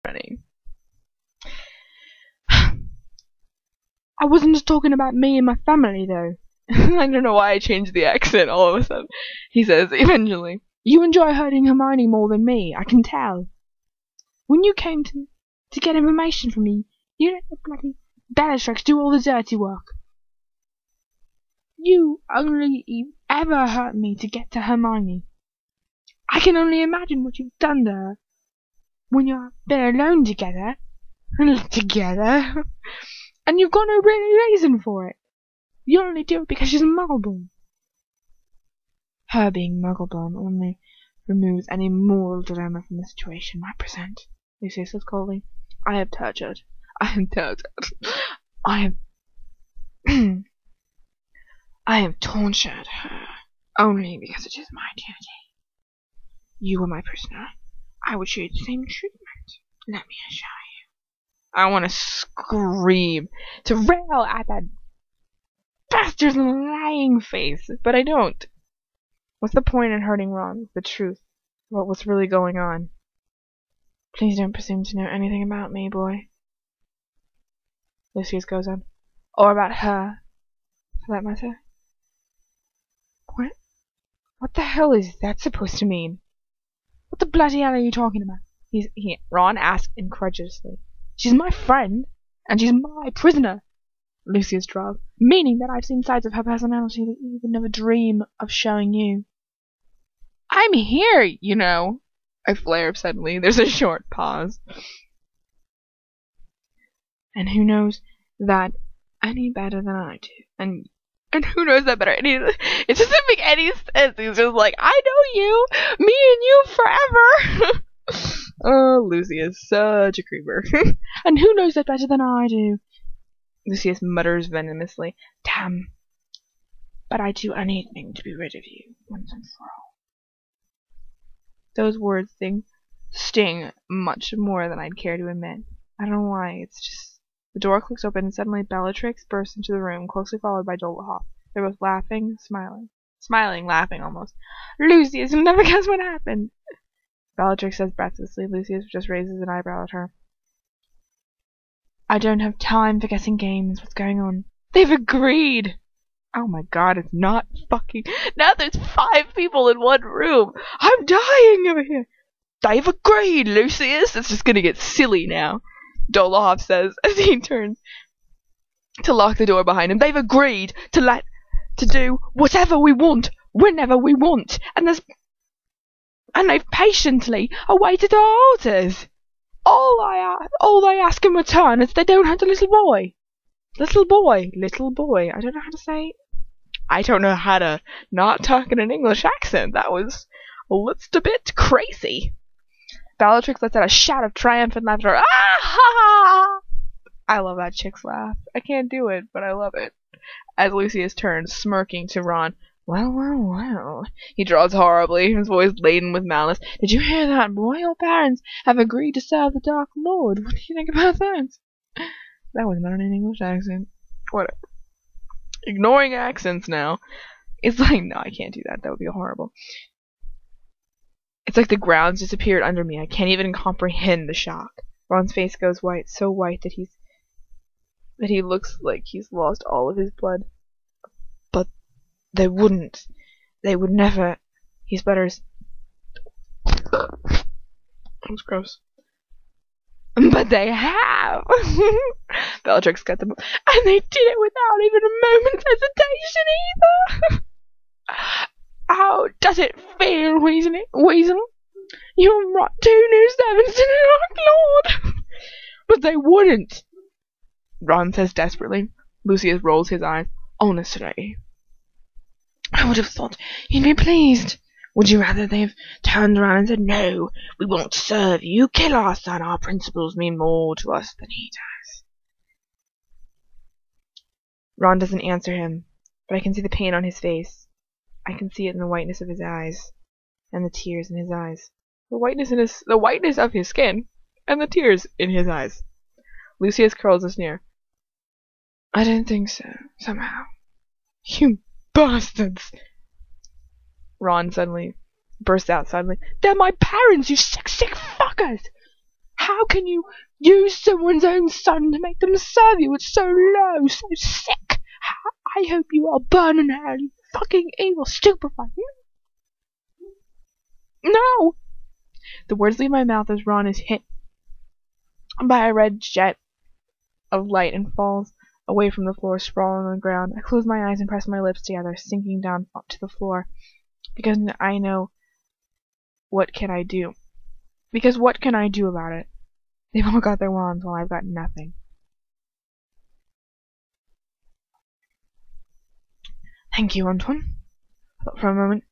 running. I wasn't just talking about me and my family, though. I don't know why I changed the accent all of a sudden. He says, eventually. You enjoy hurting Hermione more than me, I can tell. When you came to get information from me, you let the bloody Bellatrix do all the dirty work. You only ever hurt me to get to Hermione. I can only imagine what you've done to her when you've been alone together. And you've got no real reason for it. You only do it because she's Muggleborn. Her being Muggleborn only removes any moral dilemma from the situation I present. Lucius says coldly. I have tortured. I have tortured her only because it is my duty. You are my prisoner. I would show you the same treatment. Let me assure you. I want to scream, to rail at that bastard's lying face, but I don't. What's the point in hurting Ron? The truth. What's really going on? Please don't presume to know anything about me, boy. Lucius goes on. Or about her, for that matter. What the hell is that supposed to mean? What the bloody hell are you talking about? Ron asked incredulously. She's my friend, and she's my prisoner, Lucius drawled, meaning that I've seen sides of her personality that you would never dream of showing you. I'm here, you know, I flare suddenly. There's a short pause. And who knows that any better than I do? And who knows that better? It doesn't make any sense. He's just like, I know you, me and you forever. Oh, Lucius, such a creeper. And who knows that better than I do? Lucius mutters venomously. Damn. But I'd do anything to be rid of you, once and for all. Those words sting much more than I'd care to admit. I don't know why, it's just... The door clicks open and suddenly Bellatrix bursts into the room, closely followed by Dolohov. They're both laughing, smiling. Smiling, laughing almost. Lucius, you'll never guess what happened. Bellatrix says breathlessly. Lucius just raises an eyebrow at her. I don't have time for guessing games. What's going on? They've agreed! Oh my god, it's not fucking... Now there's 5 people in one room! I'm dying over here! They've agreed, Lucius! It's just gonna get silly now. Dolohov says as he turns to lock the door behind him. They've agreed to do whatever we want, whenever we want, and they've patiently awaited our orders. All they ask in return is they don't hurt a little boy. Little boy. I don't know how to say it. I don't know how to not talk in an English accent. That was a bit crazy. Bellatrix lets out a shout of triumph and laughter. Ah ha ha! I love that chick's laugh. I can't do it, but I love it. As Lucius turns, smirking to Ron. Well. He draws horribly, his voice laden with malice. Did you hear that, boy? Your parents have agreed to serve the Dark Lord. What do you think about that? That was not an English accent. Whatever. Ignoring accents now. It's like, no, I can't do that. That would be horrible. It's like the ground's disappeared under me. I can't even comprehend the shock. Ron's face goes white, so white that he looks like he's lost all of his blood. But they wouldn't. They would never. He sputters. That was gross. But they have! Bellatrix got them, and they did it without even a moment's hesitation either! How does it feel, Weasel? You brought 2 new servants to the Dark Lord! But they wouldn't! Ron says desperately. Lucius rolls his eyes. Honestly, I would have thought you'd be pleased. Would you rather they've turned around and said, no, we won't serve you, kill our son, our principles mean more to us than he does? Ron doesn't answer him, but I can see the pain on his face. I can see it in the whiteness of his eyes, and the tears in his eyes. The whiteness of his skin, and the tears in his eyes. Lucius curls a sneer. I don't think so, somehow. You bastards! Ron suddenly bursts out suddenly. They're my parents, you sick fuckers! How can you use someone's own son to make them serve you? It's so low, so sick. I hope you all burn in hell, you fucking evil, stupefied. No! The words leave my mouth as Ron is hit by a red jet of light and falls away from the floor, sprawling on the ground. I close my eyes and press my lips together, sinking down to the floor. Because I know, what can I do? Because what can I do about it? They've all got their wands while I've got nothing. Thank you, Antoine. I thought for a moment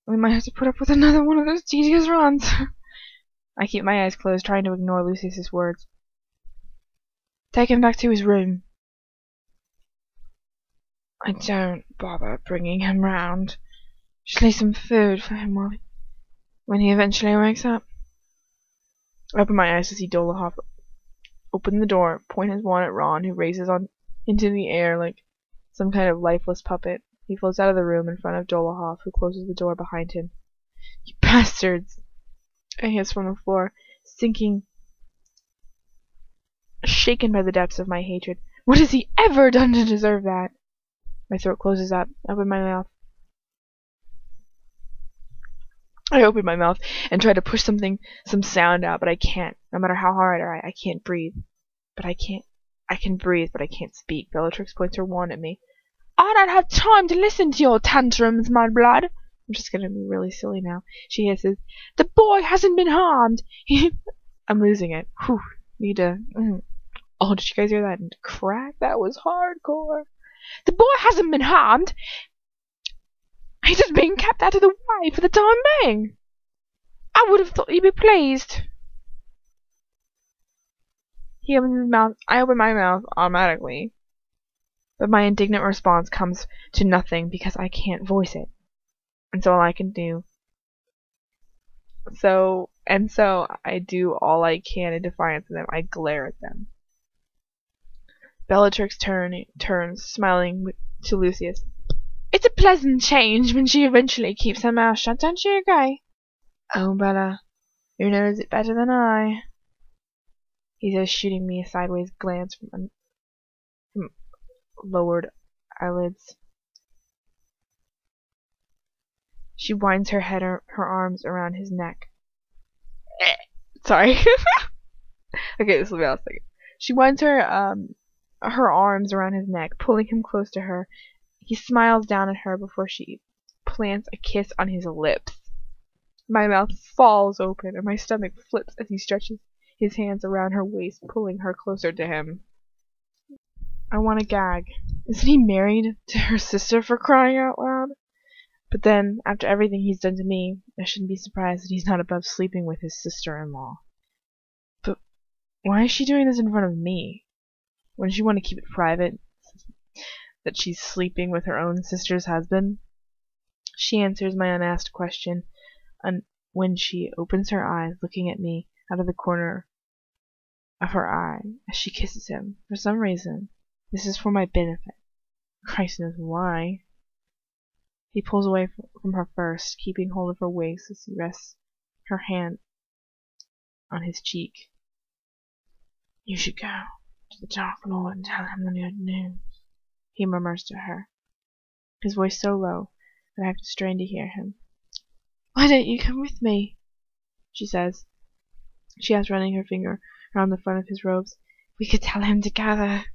we might have to put up with another one of those tedious runs. I keep my eyes closed, trying to ignore Lucius's words. Take him back to his room. I don't bother bringing him round. Just leave some food for him when he eventually wakes up. I open my eyes to see Dolohov open the door, point his wand at Ron, who raises on into the air like some kind of lifeless puppet. He floats out of the room in front of Dolohov, who closes the door behind him. You bastards! I hiss from the floor, shaken by the depths of my hatred. What has he ever done to deserve that? My throat closes up. I open my mouth and try to push some sound out, but I can't. No matter how hard I can't breathe. I can breathe, but I can't speak. Bellatrix points her wand at me. I don't have time to listen to your tantrums, my blood. I'm just gonna be really silly now. She hisses, the boy hasn't been harmed. I'm losing it. Whew. Need to... Oh, did you guys hear that crack? That was hardcore. The boy hasn't been harmed. He's just being kept out of the way for the time being. I would have thought he'd be pleased. He opens his mouth. I open my mouth automatically. But my indignant response comes to nothing because I can't voice it. And so all I can do. So I do all I can in defiance of them. I glare at them. Bellatrix turns, smiling to Lucius. It's a pleasant change when she eventually keeps her mouth shut, don't you agree? Oh, Bella, who knows it better than I? He says, shooting me a sideways glance from lowered eyelids. She winds her head, her arms around his neck. Sorry. Okay, this will be last second. She winds her arms around his neck, pulling him close to her. He smiles down at her before she plants a kiss on his lips. My mouth falls open and my stomach flips as he stretches his hands around her waist, pulling her closer to him. I want to gag. Isn't he married to her sister, for crying out loud? But then, after everything he's done to me, I shouldn't be surprised that he's not above sleeping with his sister-in-law. But why is she doing this in front of me? Wouldn't she want to keep it private? That she's sleeping with her own sister's husband? She answers my unasked question when she opens her eyes, looking at me out of the corner of her eye as she kisses him. For some reason, this is for my benefit. Christ knows why. He pulls away from her first, keeping hold of her waist as he rests her hand on his cheek. You should go to the Dark Lord and tell him the good news, he murmurs to her, his voice so low that I have to strain to hear him. Why don't you come with me? She says. She asks, running her finger around the front of his robes. We could tell him together.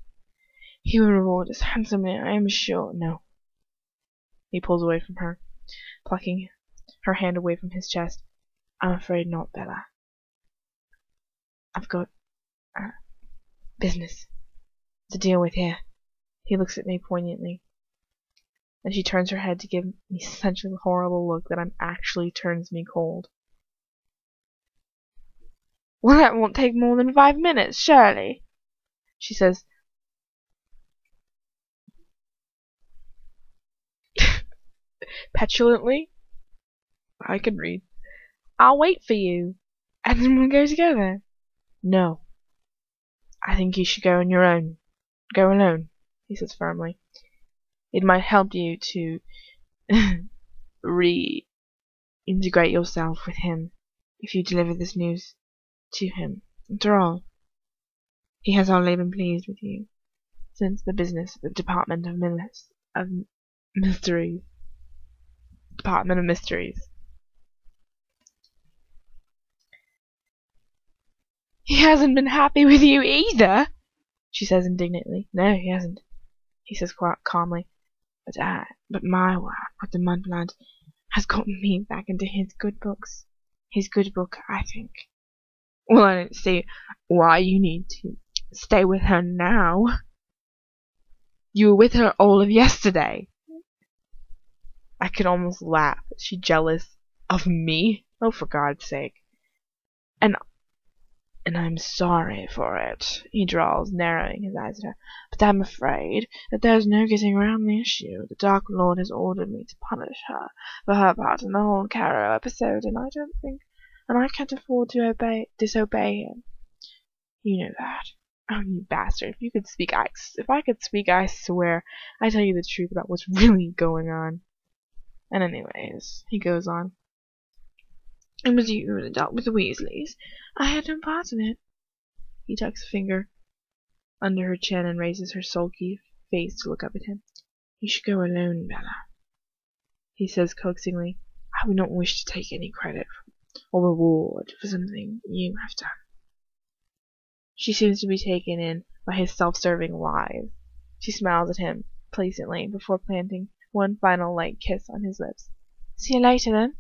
He would reward us handsomely, I am sure. No. He pulls away from her, plucking her hand away from his chest. I'm afraid not, Bella. I've got business to deal with here. He looks at me poignantly, and she turns her head to give me such a horrible look that actually turns me cold. Well, that won't take more than 5 minutes, surely, she says. Petulantly. I can read. I'll wait for you, and then we'll go together. No. I think you should go on your own. Go alone, he says firmly. It might help you to reintegrate yourself with him if you deliver this news to him. After all, he has only been pleased with you since the business of the Department of Mysteries. Department of Mysteries. He hasn't been happy with you either, she says indignantly. No, he hasn't, he says quite calmly. But my work with the Mudblood has gotten me back into his good books. His good book, I think. Well, I don't see why you need to stay with her now. You were with her all of yesterday. I could almost laugh. Is she jealous of me? Oh, for God's sake. And I'm sorry for it, he drawls, narrowing his eyes at her. But I'm afraid that there's no getting around the issue. The Dark Lord has ordered me to punish her for her part in the whole Caro episode, and I can't afford to disobey him. You know that. Oh, you bastard. If I could speak, I swear I'd tell you the truth about what's really going on. And anyways, he goes on. It was you who dealt with the Weasleys. I had no part in it. He tucks a finger under her chin and raises her sulky face to look up at him. You should go alone, Bella, he says coaxingly. I would not wish to take any credit or reward for something you have done. She seems to be taken in by his self-serving lies. She smiles at him placently before planting one final light kiss on his lips. See you later, then.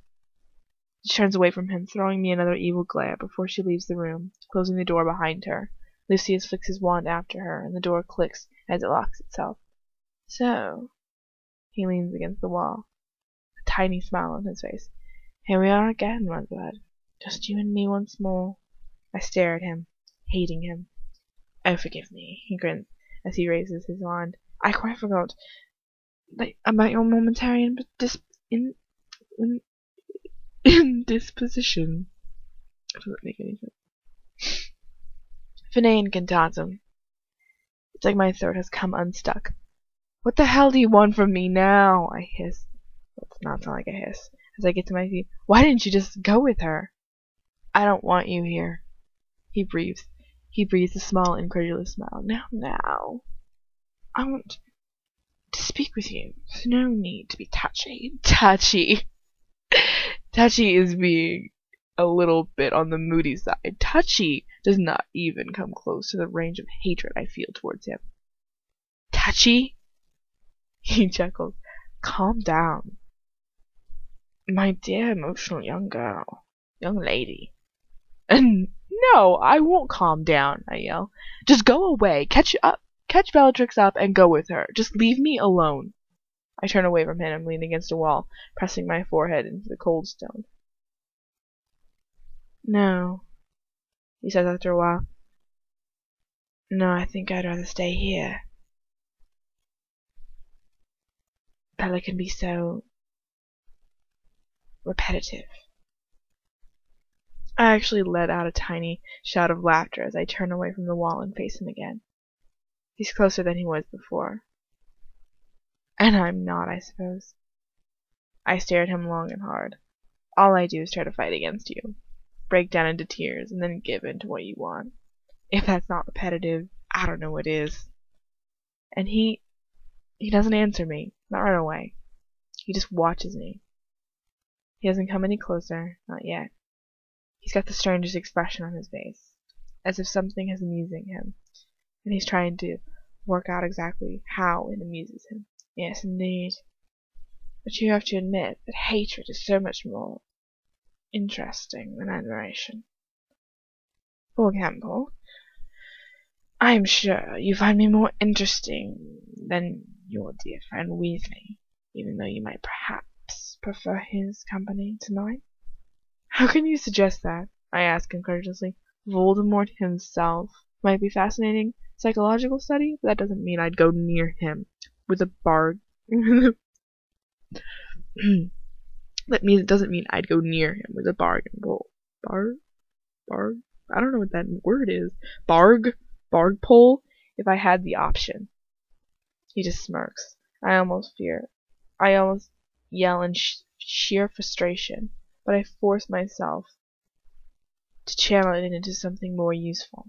She turns away from him, throwing me another evil glare before she leaves the room, closing the door behind her. Lucius flicks his wand after her, and the door clicks as it locks itself. So, he leans against the wall, a tiny smile on his face. Here we are again, Mudblood. Just you and me once more. I stare at him, hating him. Oh, forgive me, he grins as he raises his wand. I quite forgot about your momentary indisposition. It doesn't make any sense. Fine incantatum. It's like my throat has come unstuck. What the hell do you want from me now? I hiss. Well, it does not sound like a hiss. As I get to my feet. Why didn't you just go with her? I don't want you here. He breathes. He breathes a small, incredulous smile. Now. I want to speak with you. There's no need to be touchy. Touchy is being a little bit on the moody side. Touchy does not even come close to the range of hatred I feel towards him. Touchy? He chuckles. Calm down. My dear emotional young lady. And no, I won't calm down, I yell. Just go away. Catch Bellatrix up and go with her. Just leave me alone. I turn away from him and lean against a wall, pressing my forehead into the cold stone. No, he says after a while. No, I think I'd rather stay here. Bella can be so repetitive. I actually let out a tiny shout of laughter as I turn away from the wall and face him again. He's closer than he was before. And I'm not, I suppose. I stare at him long and hard. All I do is try to fight against you. Break down into tears, and then give in to what you want. If that's not repetitive, I don't know what is. And he doesn't answer me. Not right away. He just watches me. He doesn't come any closer. Not yet. He's got the strangest expression on his face. As if something is amusing him. And he's trying to work out exactly how it amuses him. Yes, indeed. But you have to admit that hatred is so much more interesting than admiration. For example, I am sure you find me more interesting than your dear friend Weasley, even though you might perhaps prefer his company tonight. How can you suggest that? I ask incredulously. Voldemort himself might be fascinating psychological study, but that doesn't mean I'd go near him with a barg. That doesn't mean I'd go near him with a bargain pole. Barg? I don't know what that word is. Barg pole? If I had the option. He just smirks. I almost yell in sheer frustration, but I force myself to channel it into something more useful.